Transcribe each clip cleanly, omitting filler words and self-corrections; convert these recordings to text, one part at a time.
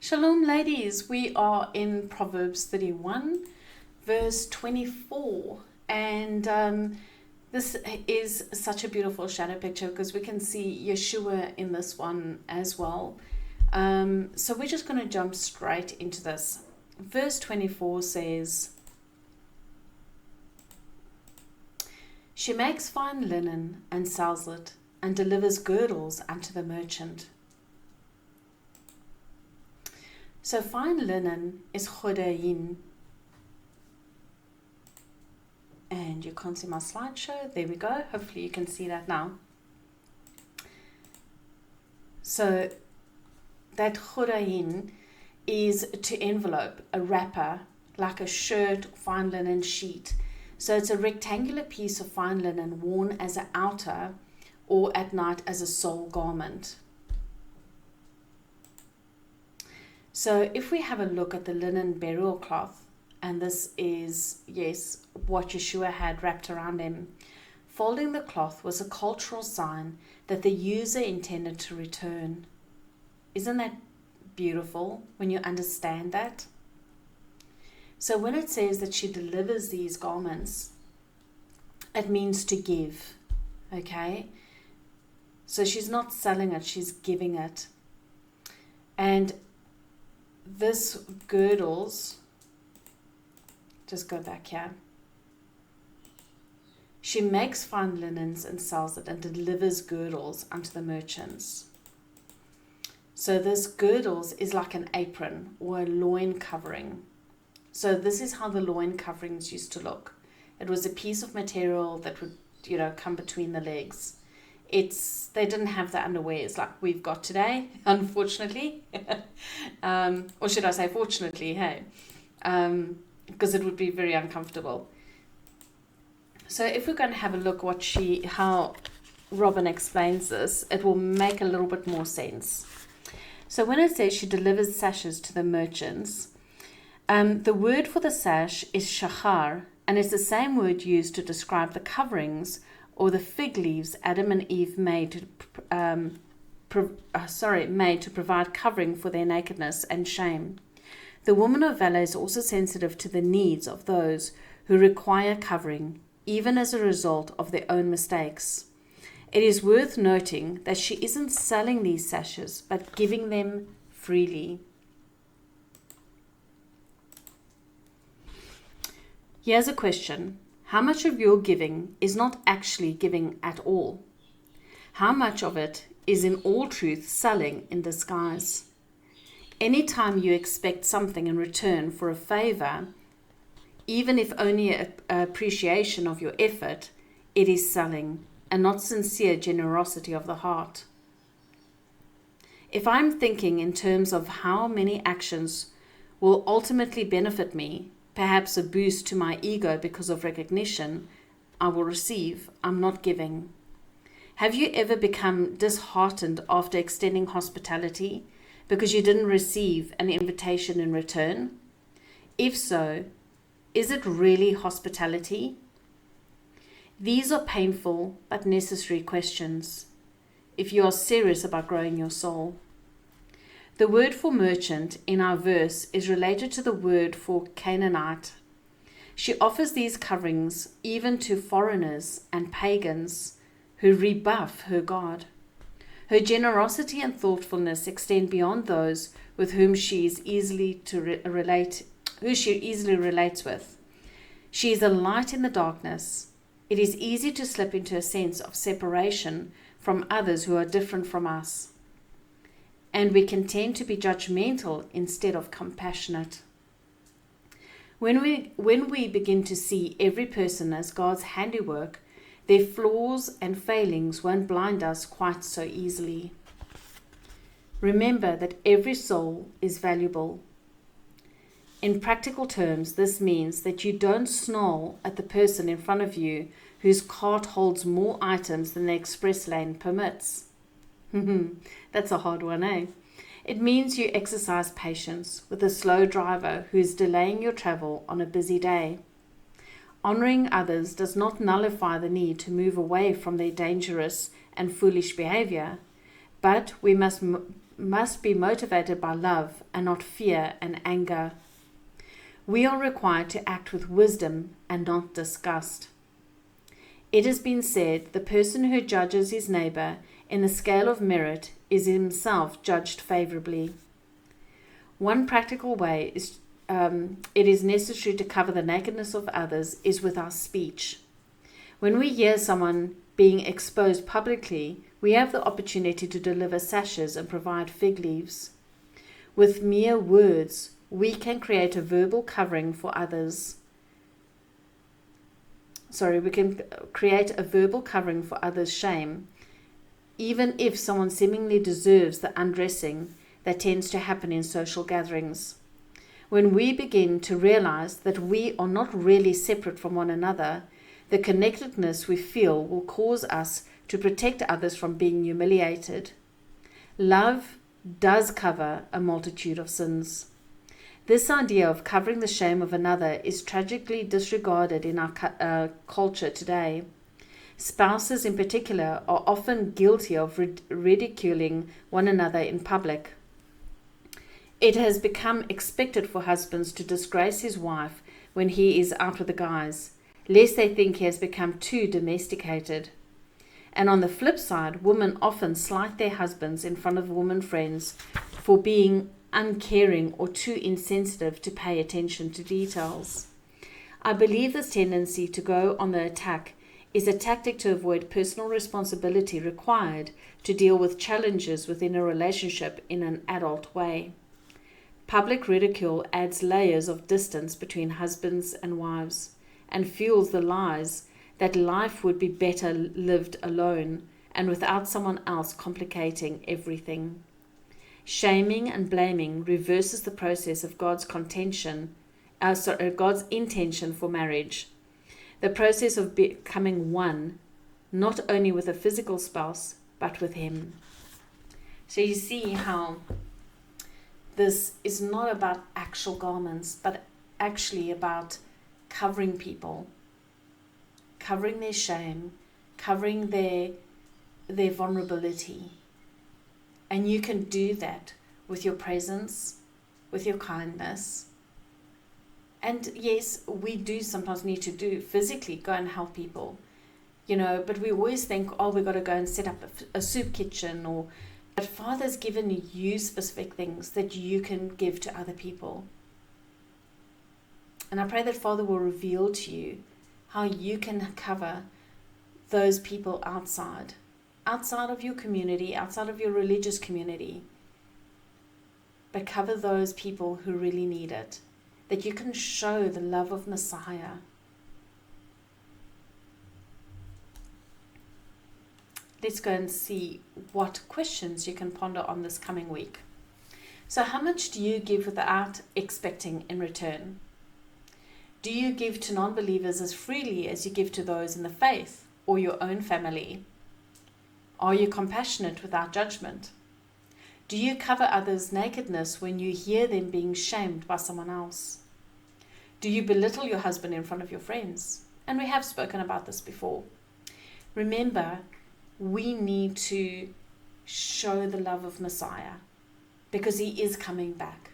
Shalom, ladies. We are in Proverbs 31, verse 24. And this is such a beautiful shadow picture because we can see Yeshua in this one as well. So we're just going to jump straight into this. Verse 24 says, "She makes fine linen and sells it, and delivers girdles unto the merchant." So fine linen is chodayin. And you can't see my slideshow. There we go. Hopefully you can see that now. So that chodayin is to envelope, a wrapper, like a shirt, fine linen sheet. So it's a rectangular piece of fine linen worn as an outer or at night as a sole garment. So if we have a look at the linen burial cloth, and this is, yes, what Yeshua had wrapped around him, folding the cloth was a cultural sign that the user intended to return. Isn't that beautiful when you understand that? So when it says that she delivers these garments, it means to give, okay? So she's not selling it, she's giving it. And this girdles, just go back here. She makes fine linens and sells it and delivers girdles unto the merchants. So this girdles is like an apron or a loin covering. So this is how the loin coverings used to look. It was a piece of material that would, come between the legs. They didn't have the underwears like we've got today, unfortunately. Or should I say fortunately, hey? Because it would be very uncomfortable. So if we're going to have a look how Robin explains this, it will make a little bit more sense. So when it says she delivers sashes to the merchants, the word for the sash is shachar, and it's the same word used to describe the coverings or the fig leaves Adam and Eve made to provide covering for their nakedness and shame. The woman of valor is also sensitive to the needs of those who require covering, even as a result of their own mistakes. It is worth noting that she isn't selling these sashes, but giving them freely. Here's a question. How much of your giving is not actually giving at all? How much of it is in all truth selling in disguise? Anytime you expect something in return for a favor, even if only an appreciation of your effort, it is selling and not sincere generosity of the heart. If I'm thinking in terms of how many actions will ultimately benefit me, perhaps a boost to my ego because of recognition I will receive, I'm not giving. Have you ever become disheartened after extending hospitality because you didn't receive an invitation in return? If so, is it really hospitality? These are painful but necessary questions if you are serious about growing your soul. The word for merchant in our verse is related to the word for Canaanite. She offers these coverings even to foreigners and pagans who rebuff her God. Her generosity and thoughtfulness extend beyond those with whom she easily relates with. She is a light in the darkness. It is easy to slip into a sense of separation from others who are different from us. And we can tend to be judgmental instead of compassionate. When we begin to see every person as God's handiwork, their flaws and failings won't blind us quite so easily. Remember that every soul is valuable. In practical terms, this means that you don't snarl at the person in front of you whose cart holds more items than the express lane permits. That's a hard one, eh? It means you exercise patience with a slow driver who is delaying your travel on a busy day. Honoring others does not nullify the need to move away from their dangerous and foolish behavior, but we must must be motivated by love and not fear and anger. We are required to act with wisdom and not disgust. It has been said, the person who judges his neighbor in the scale of merit is himself judged favorably. One practical way it is necessary to cover the nakedness of others is with our speech. When we hear someone being exposed publicly, we have the opportunity to deliver sashes and provide fig leaves. With mere words, we can create a verbal covering for others. We can create a verbal covering for others' shame, even if someone seemingly deserves the undressing that tends to happen in social gatherings. When we begin to realize that we are not really separate from one another, the connectedness we feel will cause us to protect others from being humiliated. Love does cover a multitude of sins. This idea of covering the shame of another is tragically disregarded in our culture today. Spouses in particular are often guilty of ridiculing one another in public. It has become expected for husbands to disgrace his wife when he is out with the guys, lest they think he has become too domesticated. And on the flip side, women often slight their husbands in front of women friends for being uncaring or too insensitive to pay attention to details. I believe this tendency to go on the attack is a tactic to avoid personal responsibility required to deal with challenges within a relationship in an adult way. Public ridicule adds layers of distance between husbands and wives and fuels the lies that life would be better lived alone and without someone else complicating everything. Shaming and blaming reverses the process of God's intention for marriage. The process of becoming one, not only with a physical spouse, but with Him. So you see how this is not about actual garments, but actually about covering people, covering their shame, covering their vulnerability. And you can do that with your presence, with your kindness. And yes, we do sometimes need to do physically, go and help people, but we always think, we've got to go and set up a soup kitchen but Father's given you specific things that you can give to other people. And I pray that Father will reveal to you how you can cover those people outside of your community, outside of your religious community, but cover those people who really need it, that you can show the love of Messiah. Let's go and see what questions you can ponder on this coming week. So how much do you give without expecting in return? Do you give to non-believers as freely as you give to those in the faith or your own family? Are you compassionate without judgment? Do you cover others' nakedness when you hear them being shamed by someone else? Do you belittle your husband in front of your friends? And we have spoken about this before. Remember, we need to show the love of Messiah because He is coming back.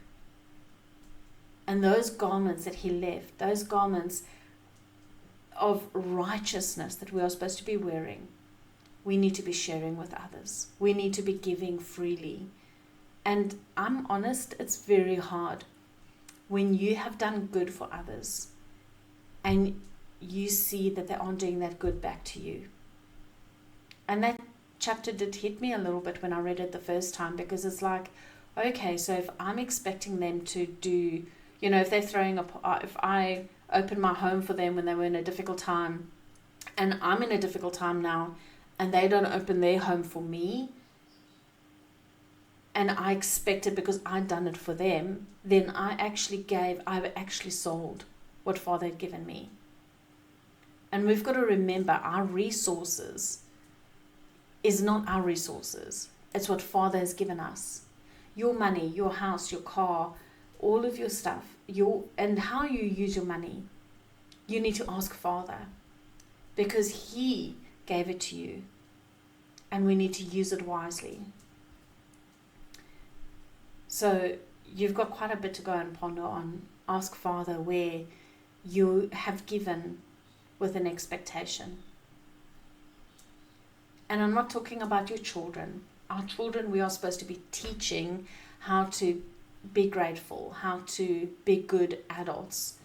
And those garments that He left, those garments of righteousness that we are supposed to be wearing, we need to be sharing with others. We need to be giving freely. And I'm honest, it's very hard when you have done good for others and you see that they aren't doing that good back to you. And that chapter did hit me a little bit when I read it the first time, because it's like, okay, so if I'm expecting them to do, if they're if I open my home for them when they were in a difficult time, and I'm in a difficult time now, and they don't open their home for me, and I expect it because I'd done it for them, then I actually sold what Father had given me. And we've got to remember, our resources is not our resources. It's what Father has given us. Your money, your house, your car, all of your stuff, and how you use your money, you need to ask Father, because He gave it to you, and we need to use it wisely. So you've got quite a bit to go and ponder on. Ask Father where you have given with an expectation. And I'm not talking about your children. Our children, we are supposed to be teaching how to be grateful, how to be good adults.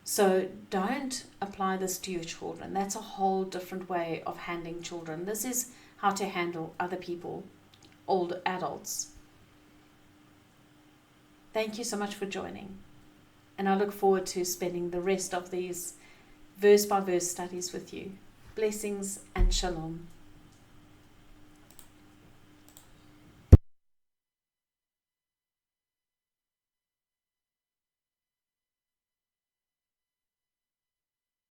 So don't apply this to your children. That's a whole different way of handling children. This is how to handle other people, old adults. Thank you so much for joining. And I look forward to spending the rest of these verse by verse studies with you. Blessings and shalom.